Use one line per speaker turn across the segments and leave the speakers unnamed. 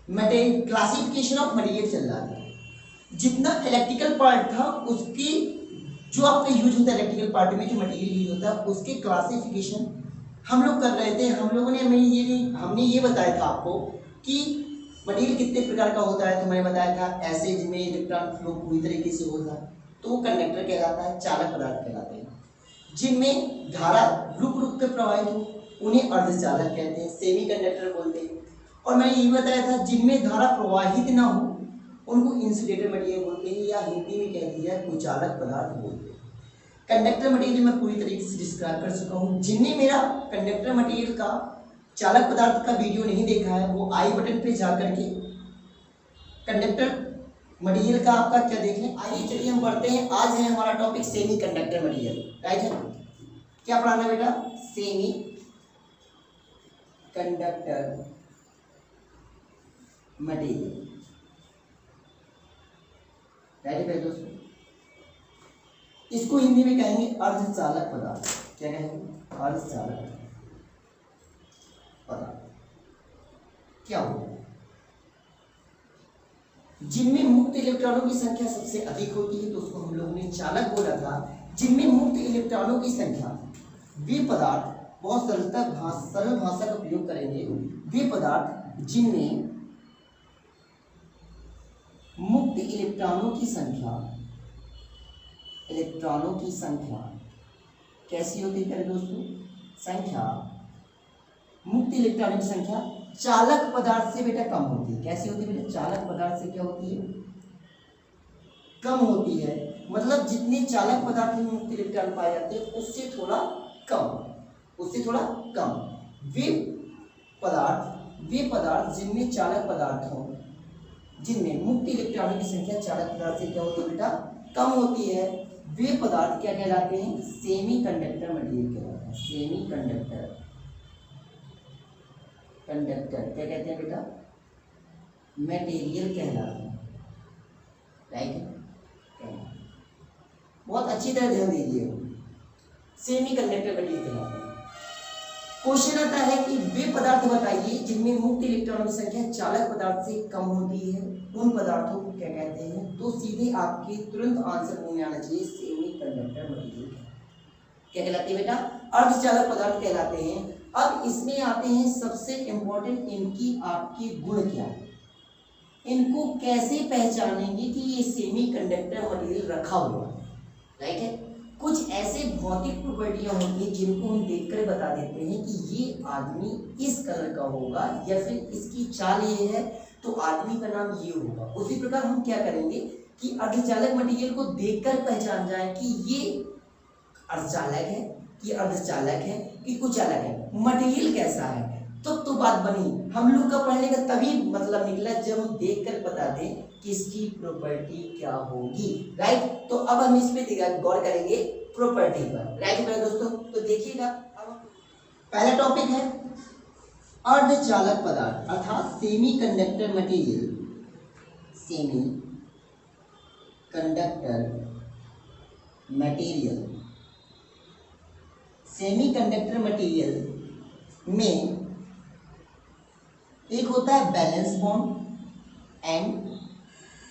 Material classification of material चल रहा था। जितना इलेक्ट्रिकल पार्ट था उसकी जो आपका यूज होता है इलेक्ट्रिकल पार्ट में जो मटेरियल यूज होता है उसके क्लासिफिकेशन हम लोग कर रहे थे। हम लोगों ने हमने ये बताया था आपको कि मटेरियल कितने प्रकार का होता है। तो मैंने बताया था ऐसे जिनमें इलेक्ट्रॉन फ्लो पूरी तरीके से होता है तो वो कंडक्टर कहलाता है, चालक पदार्थ कहलाते हैं। जिनमें धारा रुक रुक कर प्रवाहित हो उन्हें अर्धचालक कहते हैं, सेमी कंडक्टर बोलते हैं। और मैंने ये बताया था जिनमें धारा प्रवाहित ना हो उनको इंसुलेटर मटेरियल बोलते हैं या हिंदी में कह दिया कुचालक पदार्थ बोलते हैं। कंडक्टर मटेरियल मैं पूरी तरीके से डिस्क्राइब कर चुका हूँ। जिनने मेरा कंडक्टर मटेरियल का चालक पदार्थ का वीडियो नहीं देखा है वो आई बटन पे जा करके कंडक्टर मटेरियल का आपका क्या देख लें। आइए चलिए हम पढ़ते हैं। आज है हमारा topic semi conductor material, right है। क्या पढ़ाना है बेटा? सेमी कंडक्टर मटेरियल, राइट है दोस्तों। इसको हिंदी में कहेंगे अर्धचालक पदार्थ। क्या कहेंगे? अर्धचालक पदार्थ। क्या होगा? जिनमें मुक्त इलेक्ट्रॉनों की संख्या सबसे अधिक होती है तो उसको हम लोगों ने चालक बोला था। जिनमें मुक्त इलेक्ट्रॉनों की संख्या, वे पदार्थ, बहुत सरल भाषा का प्रयोग करेंगे, वे पदार्थ जिनमें मुक्त इलेक्ट्रॉनों की संख्या कैसी होती है दोस्तों? संख्या, मुक्त इलेक्ट्रॉनों की संख्या चालक पदार्थ से बेटा कम होती है। कैसी होती है बेटा? चालक पदार्थ से क्या होती है? कम होती है। मतलब जितने चालक पदार्थ में मुक्त इलेक्ट्रॉन पाए जाते हैं उससे थोड़ा कम। वे पदार्थ जिनमें चालक पदार्थ हो, जिनमें मुक्त इलेक्ट्रॉनों की संख्या चालक पदार्थ से क्या होती है बेटा? कम होती है। वे पदार्थ क्या कहलाते हैं? सेमी कंडक्टर मटेरियल कहलाते हैं। सेमी कंडक्टर क्या कहते हैं बेटा? मटेरियल कहलाते हैं, राइट। बहुत अच्छी तरह ध्यान दीजिए। सेमी कंडक्टर मटेरियल कहलाते हैं। क्वेश्चन आता है कि वे पदार्थ बताइए जिनमें मुक्त इलेक्ट्रॉनों की संख्या चालक पदार्थ से कम होती है, उन पदार्थों को क्या कहते हैं? तो सीधे आपके तुरंत आंसर मुंह में आना चाहिए, सेमी कंडक्टर मटेरियल क्या कहलाते हैं बेटा? अर्धचालक पदार्थ कहलाते हैं। अब इसमें आते हैं सबसे इंपॉर्टेंट, इनकी आपके गुण क्या है, इनको कैसे पहचानेंगे कि ये सेमी कंडक्टर मटेरियल रखा हुआ है, राइट है। कुछ ऐसे भौतिक प्रॉपर्टियां होती हैं जिनको हम देखकर बता देते हैं कि ये आदमी इस कलर का होगा या फिर इसकी चाल ये है तो आदमी का नाम ये होगा। उसी प्रकार हम क्या करेंगे कि अर्धचालक मटेरियल को देखकर पहचान जाए कि ये अर्धचालक है, कि अर्धचालक है, कि कुचालक है, मटेरियल कैसा है। तो बात बनी। हम लोग का पढ़ने का तभी मतलब निकला जब हम देखकर बता दें किसकी प्रॉपर्टी क्या होगी, राइट। तो अब हम इस पे गौर करेंगे प्रॉपर्टी पर, राइट मेरे दोस्तों। तो देखिएगा, पहला टॉपिक है अर्धचालक पदार्थ अर्थात semi conductor material. Semi conductor material, semi conductor material में एक होता है बैलेंस बॉन्ड एंड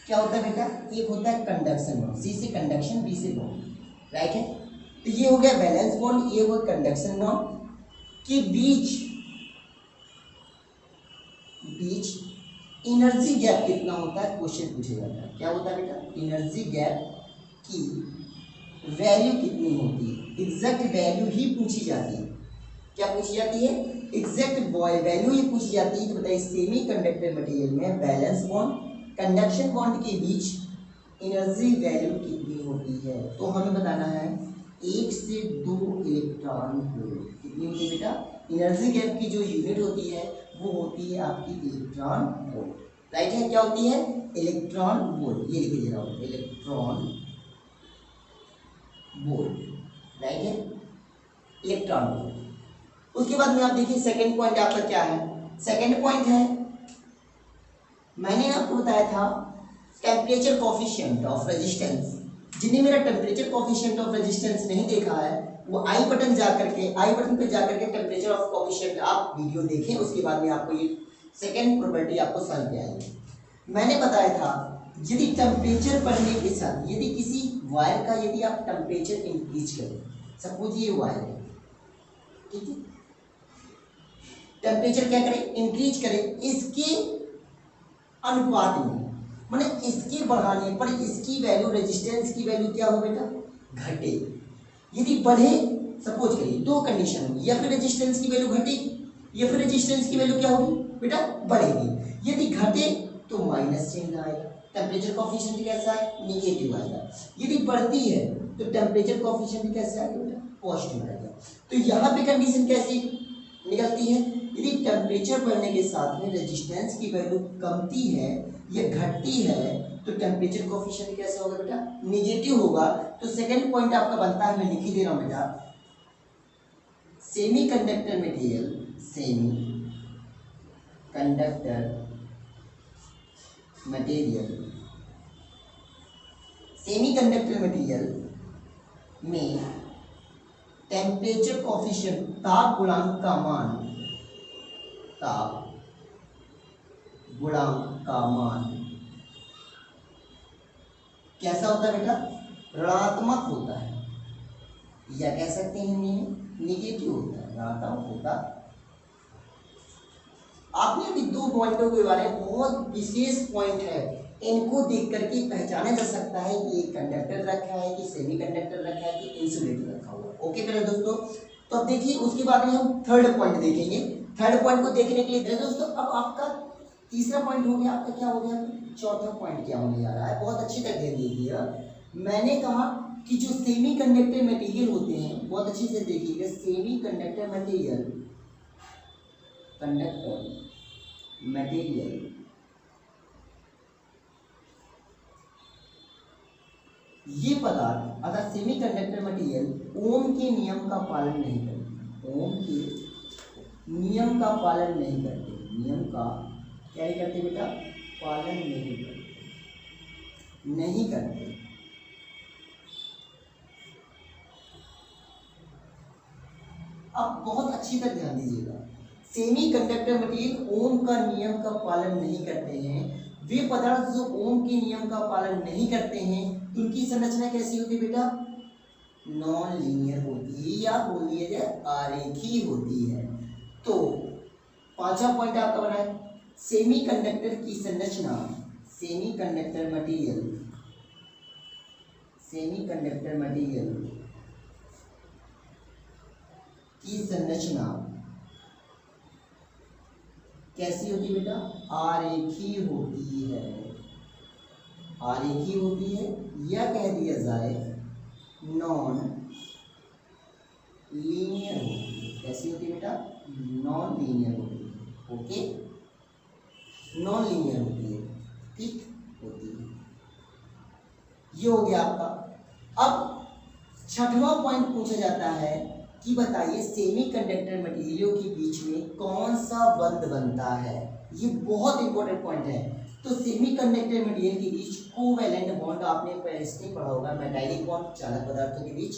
क्या होता है बेटा? एक होता है कंडक्शन बॉन्ड। सी से कंडक्शन, बी से बॉन्ड, राइट है। तो ये हो गया बैलेंस बॉन्ड, ये हो गया कंडक्शन बॉन्ड के बीच एनर्जी गैप कितना होता है क्वेश्चन पूछा जाता है। क्या होता है बेटा? एनर्जी गैप की वैल्यू कितनी होती है, एग्जैक्ट वैल्यू ही पूछी जाती है। क्या पूछी जाती है? एग्जैक्ट वैल्यू ही पूछी जाती है। तो बताइए सेमी कंडक्टर मटेरियल में बैलेंस बॉन्ड कंडक्शन बॉन्ड के बीच एनर्जी वैल्यू कितनी होती है। तो हमें बताना है 1 से 2 इलेक्ट्रॉन वोल्ट कितनी होती है बेटा? एनर्जी गैप की जो यूनिट होती है वो होती है आपकी इलेक्ट्रॉन वोल्ट, राइट है। क्या होती है? Electron volt. ये लिखे जरा, इलेक्ट्रॉन वोल्ट, राइट है, इलेक्ट्रॉन वोल्ट। उसके बाद में आप देखिए सेकंड पॉइंट आपका क्या है। सेकंड पॉइंट है, मैंने आपको बताया था टेम्परेचर कोफिशिएंट ऑफ रेजिस्टेंस। जिन्हें मेरा टेम्परेचर कोफिशिएंट ऑफ रेजिस्टेंस नहीं देखा है वो आई बटन पे जाकर के टेम्परेचर ऑफ कोफिशिएंट आप वीडियो देखें, उसके बाद में आपको ये सेकेंड प्रॉपर्टी आपको सॉल्व किया है। मैंने बताया था यदि टेम्परेचर बढ़ने के साथ यदि किसी वायर का यदि आप टेम्परेचर इंक्रीज करें, सपोज ये वायर है, ठीक है, टेम्परेचर क्या करें, इंक्रीज करें, इसके अनुपात में, माने इसके बढ़ाने पर इसकी वैल्यू, रेजिस्टेंस की वैल्यू क्या हो बेटा, घटे। यदि बढ़े, सपोज करिए दो कंडीशन होगी, या फिर रेजिस्टेंस की वैल्यू घटेगी या फिर रेजिस्टेंस की वैल्यू क्या होगी बेटा, बढ़ेगी। यदि घटे तो माइनस चिन्ह आएगा, टेम्परेचर कोएफिशिएंट कैसा है, निगेटिव आएगा। यदि बढ़ती है तो टेम्परेचर कोएफिशिएंट कैसा आएगा बेटा, पॉजिटिव आएगा। तो यहाँ पे कंडीशन कैसी निकलती है, यदि टेम्परेचर बढ़ने के साथ में रेजिस्टेंस की वैल्यू कमती है या घटती है तो टेम्परेचर कोएफिशिएंट कैसा होगा बेटा, निगेटिव होगा। तो सेकंड पॉइंट आपका बनता है, मैं लिख ही दे रहा हूं बेटा, सेमीकंडक्टर मटेरियल, सेमीकंडक्टर मटेरियल में टेम्परेचर कोएफिशिएंट, ताप गुणांक का मान कैसा होता है बेटा, ऋणात्मक होता है, या कह सकते हैं हिंदी में निगेटिव होता है, ऋणात्मक होता। आपने अभी दो पॉइंटों के बारे में, बहुत विशेष पॉइंट है, इनको देख करके पहचाना जा सकता है कि ये कंडक्टर रखा है कि सेमीकंडक्टर रखा है कि इंसुलेटर रखा हुआ है। ओके मेरे दोस्तों, तो अब देखिए उसके बाद में हम थर्ड पॉइंट देखेंगे। थर्ड पॉइंट को देखने के लिए मेरे दोस्तों अब आपका तीसरा पॉइंट हो गया, आपका क्या हो गया, चौथा पॉइंट क्या होने जा रहा है, बहुत अच्छी तरह ध्यान दीजिए। मैंने कहा कि जो सेमीकंडक्टर मटेरियल होते हैं, बहुत अच्छे से देखिएगा, सेमीकंडक्टर मटेरियल ये पदार्थ अगर सेमीकंडक्टर मटेरियल ओम के नियम का पालन नहीं करते, ओम के नियम का पालन नहीं करते, नियम का क्या करते बेटा, पालन नहीं करते। अब बहुत अच्छी तरह ध्यान दीजिएगा, सेमीकंडक्टर मटेरियल ओम का नियम का पालन नहीं करते हैं, वे पदार्थ जो ओम के नियम का पालन नहीं करते हैं उनकी संरचना कैसी होती है बेटा, नॉन लीनियर होती है, या बोल दिया जाए आरेखीय होती है। तो पांचवा पॉइंट आपका बना है, सेमीकंडक्टर की संरचना, सेमीकंडक्टर मटेरियल की संरचना कैसी होती है बेटा, आरेखीय होती है, आरेखीय होती है, या कह दिया जाए नॉन लीनियर होती है। कैसी होती है बेटा, नॉन लीनियर होती है। ओके, नॉन लीनियर होती है, ठीक होती है। ये हो गया आपका। अब छठवां पॉइंट पूछा जाता है कि बताइए सेमीकंडक्टर मटेरियलों के बीच में कौन सा बंध बनता है। ये बहुत इंपॉर्टेंट पॉइंट है। तो सेमीकंडक्टर मटेरियल के बीच कोवैलेंट बॉन्ड आपने पहले से पढ़ा होगा, मेटालिक बॉन्ड चालक पदार्थों के बीच,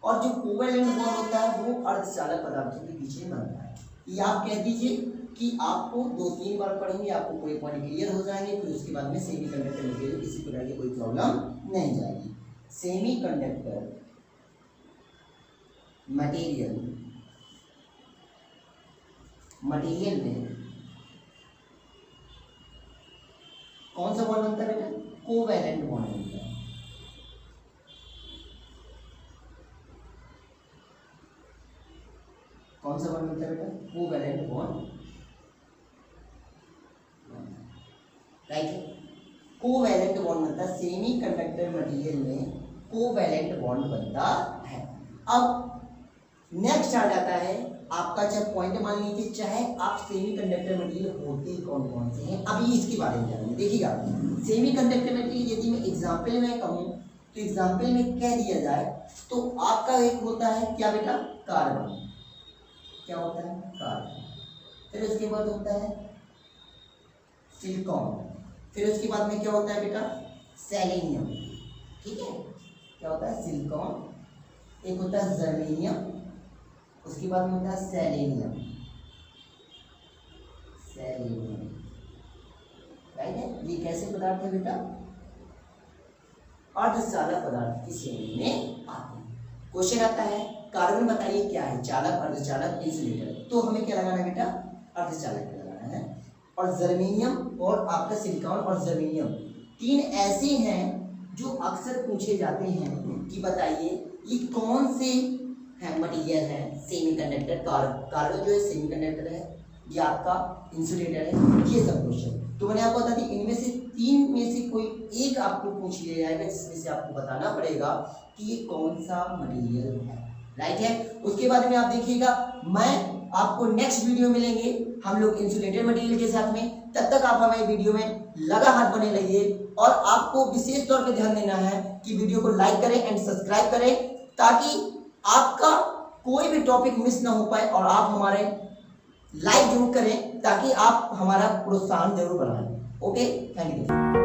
और जो कोवैलेंट बॉन्ड होता है वो अर्धचालक पदार्थों के बीच में बनता है। ये आप कह दीजिए कि आपको 2-3 बार पढ़ेंगे, आपको पूरे पॉइंट क्लियर हो जाएंगे, फिर उसके बाद में सेमीकंडक्टर मटेरियल किसी प्रकार की कोई प्रॉब्लम नहीं जाएगी। सेमीकंडक्टर मटेरियल में कौन सा बॉन्ड बनता है बेटा, कोवैलेंट बॉन्ड बनता है। कौन सा बॉन्ड बनता है बेटा, covalent bond, right. Covalent bond बनता है, सेमीकंडक्टर मटेरियल में कोवैलेंट बॉन्ड बनता है। अब नेक्स्ट आ जाता है आपका, जब पॉइंट मान लीजिए, चाहे आप सेमीकंडक्टर मटेरियल होते कौन कौन से हैं, अभी इसके बारे में जानेंगे। देखिएगा सेमीकंडक्टर मटेरियल यदि मैं एग्जाम्पल में कहूँ तो एग्जाम्पल में कह दिया जाए तो आपका एक होता है क्या बेटा, कार्बन। क्या होता है, कार्बन। फिर उसके बाद होता है सिलिकॉन, फिर उसके बाद में क्या होता है बेटा, सेलेनियम। ठीक है, क्या होता है, सिलिकॉन, एक होता है जर्मेनियम, उसके बाद में होता है सेलेनियम। पदार्थ है बेटा? अर्धचालक पदार्थ की श्रेणी में आते हैं। क्वेश्चन आता है कार्बन बताइए क्या है? चालक, अर्धचालक, इंसुलेटर। तो हमें क्या लगाना है बेटा? अर्धचालक लगाना है। और जर्मेनियम और आपका सिलिकॉन और जर्मेनियम तीन ऐसे हैं जो अक्सर पूछे जाते हैं कि बताइए ये कौन से मटेरियल है? सेमीकंडक्टर, कार्बन जो है सेमीकंडक्टर है, ये आपका इंसुलेटर है, ये सब क्वेश्चन। तो मैंने आपको बता दी इनमें से तीन में से कोई एक आपको पूछ लिया जाएगा जिसमें से आपको बताना पड़ेगा कि ये कौन सा मटेरियल है। राइट है। उसके बाद में आप देखिएगा मैं आपको नेक्स्ट वीडियो मिलेंगे हम लोग इंसुलेटेड मटेरियल के साथ में। तब तक आप हमारे वीडियो में लगातार बने रहिए और आपको विशेष तौर पे ध्यान देना है कि वीडियो को लाइक करें एंड सब्सक्राइब करें ताकि आपका कोई भी टॉपिक मिस ना हो पाए और आप हमारे लाइक जरूर करें ताकि आप हमारा प्रोत्साहन जरूर बढ़ाएं। Okay, thank you.